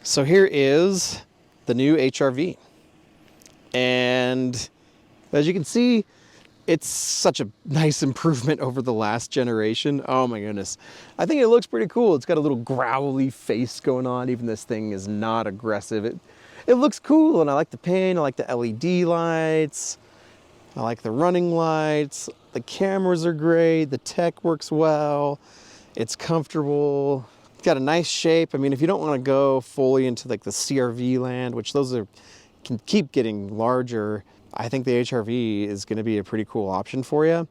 So here is the new HRV. And as you can see, it's such a nice improvement over the last generation. Oh my goodness. I think it looks pretty cool. It's got a little growly face going on. Even this thing is not aggressive. It looks cool, and I like the paint. I like the LED lights. I like the running lights. The cameras are great. The tech works well. It's comfortable. It's got a nice shape. I mean, if you don't want to go fully into like the CRV land, which can keep getting larger, I think the HRV is going to be a pretty cool option for you.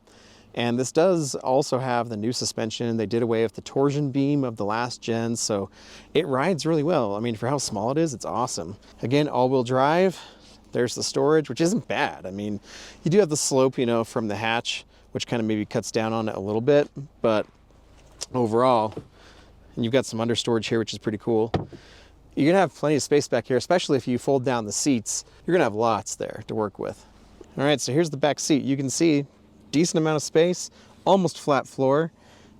And this does also have the new suspension. They did away with the torsion beam of the last gen, so it rides really well. I mean, for how small it is, it's awesome. Again, all-wheel drive. There's the storage, which isn't bad. I mean, you do have the slope, you know, from the hatch, which kind of maybe cuts down on it a little bit, but overall, and you've got some under storage here, which is pretty cool. You're gonna have plenty of space back here, especially if you fold down the seats. You're gonna have lots there to work with. All right, so here's the back seat. You can see decent amount of space, almost flat floor.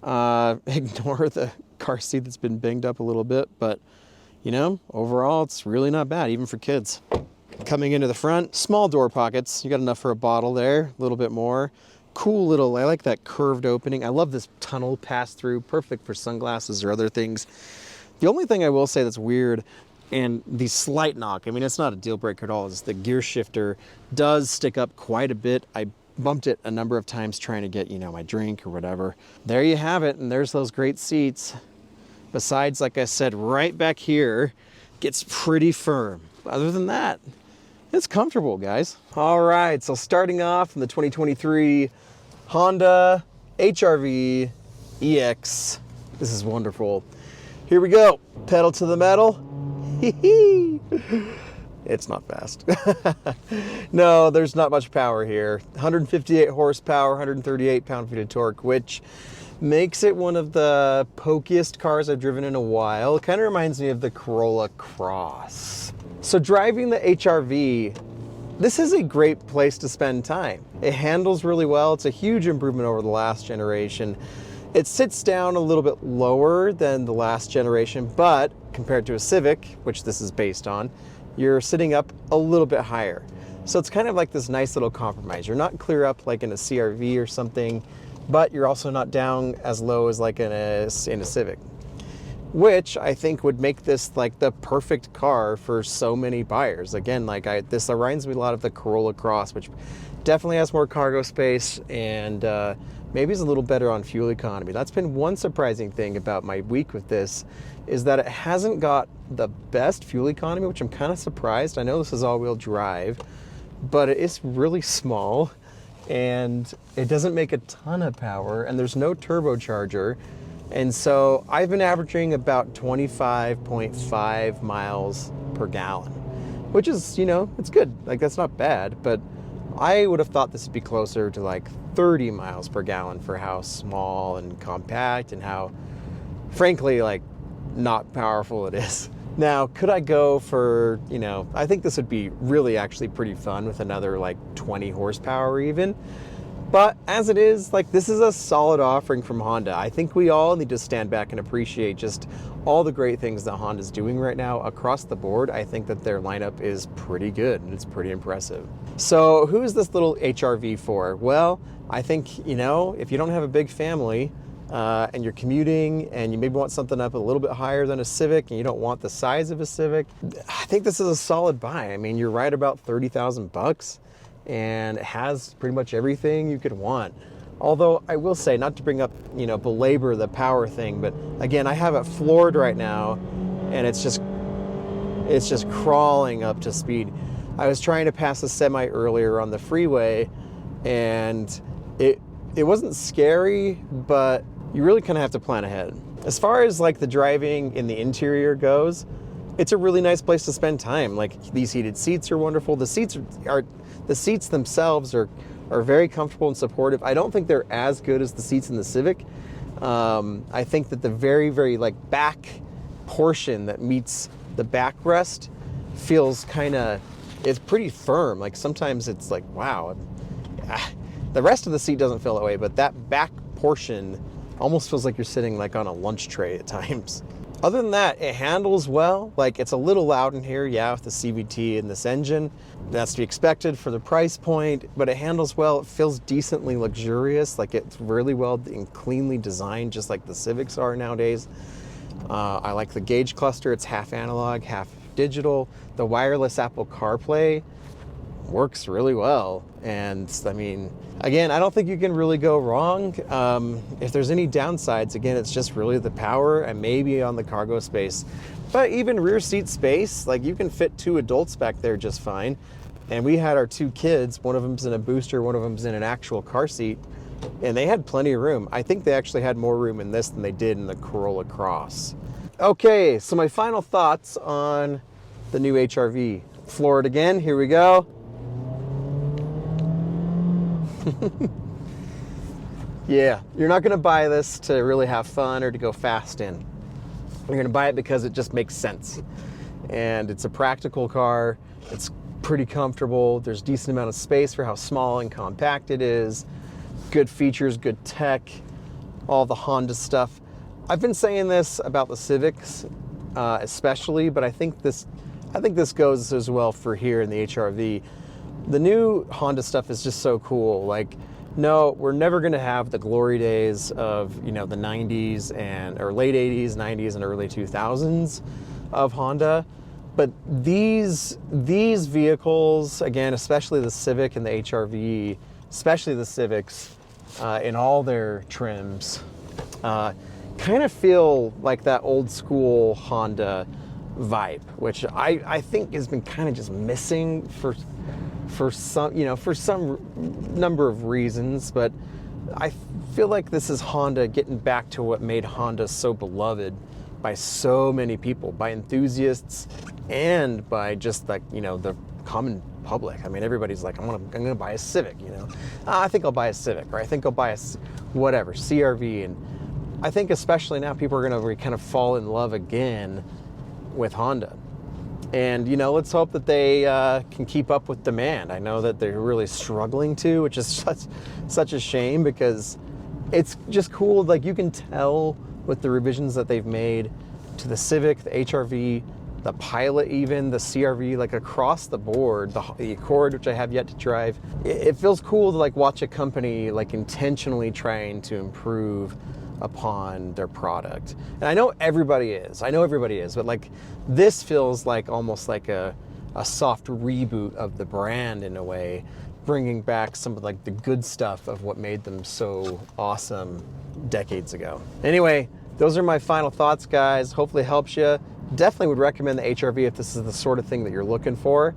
Ignore the car seat that's been banged up a little bit, but you know, overall, it's really not bad, even for kids. Coming into the front, small door pockets. You got enough for a bottle there, a little bit more. Cool little, I like that curved opening. I love this tunnel pass through, perfect for sunglasses or other things. The only thing I will say that's weird, and the slight knock, I mean, it's not a deal breaker at all, is the gear shifter does stick up quite a bit. I bumped it a number of times trying to get, you know, my drink or whatever. There you have it, and there's those great seats. Besides, like I said, right back here, gets pretty firm. Other than that, it's comfortable, guys. All right, so starting off in the 2023 Honda HRV EX. This is wonderful. Here we go. Pedal to the metal. It's not fast. No, there's not much power here. 158 horsepower, 138 pound-feet of torque, which makes it one of the pokiest cars I've driven in a while. It kind of reminds me of the Corolla Cross. So driving the HRV, this is a great place to spend time. It handles really well. It's a huge improvement over the last generation. It sits down a little bit lower than the last generation, but compared to a Civic, which this is based on, you're sitting up a little bit higher. So it's kind of like this nice little compromise. You're not clear up like in a CRV or something, but you're also not down as low as like in a Civic, which I think would make this like the perfect car for so many buyers. Again, like this reminds me a lot of the Corolla Cross, which definitely has more cargo space and maybe is a little better on fuel economy. That's been one surprising thing about my week with this, is that it hasn't got the best fuel economy, which I'm kind of surprised. I know this is all-wheel drive, but it is really small and it doesn't make a ton of power, and there's no turbocharger. And so I've been averaging about 25.5 miles per gallon, which is, you know, it's good. Like, that's not bad, but I would have thought this would be closer to like 30 miles per gallon for how small and compact and how, frankly, like not powerful it is. Now, could I go for, you know, I think this would be really actually pretty fun with another like 20 horsepower even. But as it is, like, this is a solid offering from Honda. I think we all need to stand back and appreciate just all the great things that Honda's doing right now across the board. I think that their lineup is pretty good and it's pretty impressive. So who is this little HRV for? Well, I think, you know, if you don't have a big family and you're commuting and you maybe want something up a little bit higher than a Civic and you don't want the size of a Civic, I think this is a solid buy. I mean, you're right about 30,000 bucks. And it has pretty much everything you could want. Although I will say, not to bring up, you know, belabor the power thing, but again, I have it floored right now and it's just crawling up to speed. I was trying to pass a semi earlier on the freeway and it wasn't scary, but you really kind of have to plan ahead. As far as like the driving in the interior goes, it's a really nice place to spend time. Like, these heated seats are wonderful. The seats themselves are very comfortable and supportive. I don't think they're as good as the seats in the Civic. I think that the very, very like back portion that meets the backrest feels it's pretty firm. Like, sometimes it's like, wow. The rest of the seat doesn't feel that way, but that back portion almost feels like you're sitting like on a lunch tray at times. Other than that, it handles well. Like, it's a little loud in here, yeah, with the CVT and this engine. That's to be expected for the price point, but it handles well. It feels decently luxurious. Like, it's really well and cleanly designed, just like the Civics are nowadays. I like the gauge cluster. It's half analog, half digital. The wireless Apple CarPlay works really well. And I mean, again, I don't think you can really go wrong. If there's any downsides, again, it's just really the power and maybe on the cargo space. But even rear seat space, like you can fit 2 adults back there just fine. And we had our 2 kids, one of them's in a booster, one of them's in an actual car seat, and they had plenty of room. I think they actually had more room in this than they did in the Corolla Cross. Okay, so my final thoughts on the new HR-V. Floor it again, here we go. Yeah, you're not gonna buy this to really have fun or to go fast in. You're gonna buy it because it just makes sense. And it's a practical car, it's pretty comfortable, there's a decent amount of space for how small and compact it is, good features, good tech, all the Honda stuff. I've been saying this about the Civics especially, but I think this goes as well for here in the HR-V. The new Honda stuff is just so cool. Like, no, we're never going to have the glory days of, you know, the 90s or late 80s, 90s, and early 2000s of Honda. But these vehicles, again, especially the Civic and the HR-V, especially the Civics, in all their trims, kind of feel like that old school Honda vibe, which I think has been kind of just missing for some, you know, for some number of reasons. But I feel like this is Honda getting back to what made Honda so beloved by so many people, by enthusiasts and by just, like, you know, the common public. I mean, everybody's like, I'm gonna buy a Civic, you know. I think I'll buy a Civic, or I think I'll buy a whatever, CR-V. And I think especially now people are gonna kind of fall in love again with Honda. And, you know, let's hope that they can keep up with demand. I know that they're really struggling to, which is such a shame, because it's just cool. Like, you can tell with the revisions that they've made to the Civic, the HR-V, the Pilot, even the CR-V, like across the board, the Accord, which I have yet to drive. It feels cool to like watch a company like intentionally trying to improve upon their product. And I know everybody is, but like this feels like almost like a soft reboot of the brand in a way, bringing back some of like the good stuff of what made them so awesome decades ago. Anyway, those are my final thoughts, guys. Hopefully it helps you. Definitely would recommend the HR-V if this is the sort of thing that you're looking for.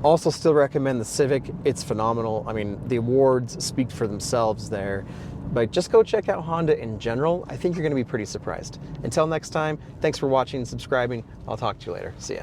Also still recommend the Civic. It's phenomenal. I mean, the awards speak for themselves there. But just go check out Honda in general. I think you're going to be pretty surprised. Until next time, thanks for watching and subscribing. I'll talk to you later. See ya.